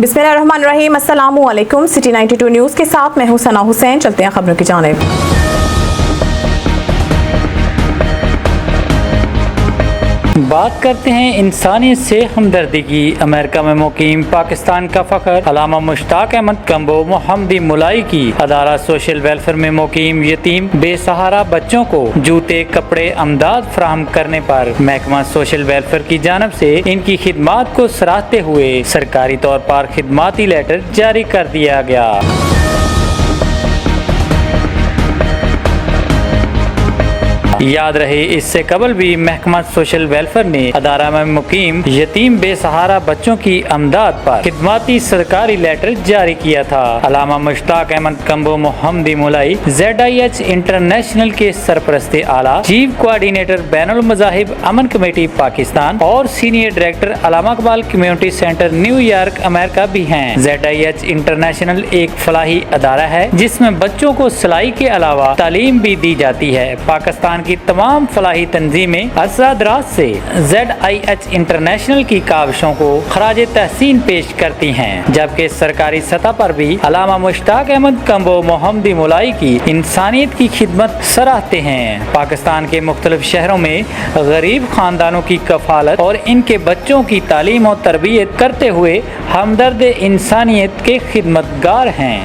बिस्मिल्लाहिर्रहमानिर्रहीम, अस्सलामु अलैकुम। सिटी 92 न्यूज़ के साथ मैं हूं सना हुसैन। चलते हैं खबरों की जानिब। बात करते हैं इंसानियत से हमदर्दी की। अमेरिका में मुकीम पाकिस्तान का फ़ख्र अल्लामा मुश्ताक अहमद कम्बो मोहम्मदी मुलाई की अदारा सोशल वेलफेयर में मुकीम यतीम बेसहारा बच्चों को जूते कपड़े अमदाद फराहम करने पर महकमा सोशल वेलफेयर की जानब से इनकी खिदमात को सराहते हुए सरकारी तौर पर खिदमाती लेटर जारी कर दिया गया। याद रहे, इससे कबल भी महकमा सोशल वेलफेयर ने अदारा में मुकीम यतीम बेसहारा बच्चों की अमदाद पर खिदमाती सरकारी लेटर जारी किया था। अल्लामा मुश्ताक अहमद कम्बो मोहम्मदी मुलाई ZIH इंटरनेशनल के सरपरस्त आला चीफ कोऑर्डिनेटर बैनुल मज़ाहिब अमन कमेटी पाकिस्तान और सीनियर डायरेक्टर अल्लामा Iqbal community centre New York America भी हैं। ZIH इंटरनेशनल एक फलाही अदारा है जिसमें बच्चों को सिलाई के अलावा तालीम भी दी जाती है। पाकिस्तान की तमाम फलाही तंजीमें असरादराज से ZIH इंटरनेशनल की काविशों को खराज तहसीन पेश करती हैं, जबकि सरकारी सतह पर भी अल्लामा मुश्ताक अहमद कम्बो मोहम्मदी मुलाई की इंसानियत की खिदमत सराहते हैं। पाकिस्तान के मुख्तलिफ शहरों में गरीब खानदानों की कफालत और इनके बच्चों की तालीम और तरबियत करते हुए हमदर्द इंसानियत के खिदमतगार हैं।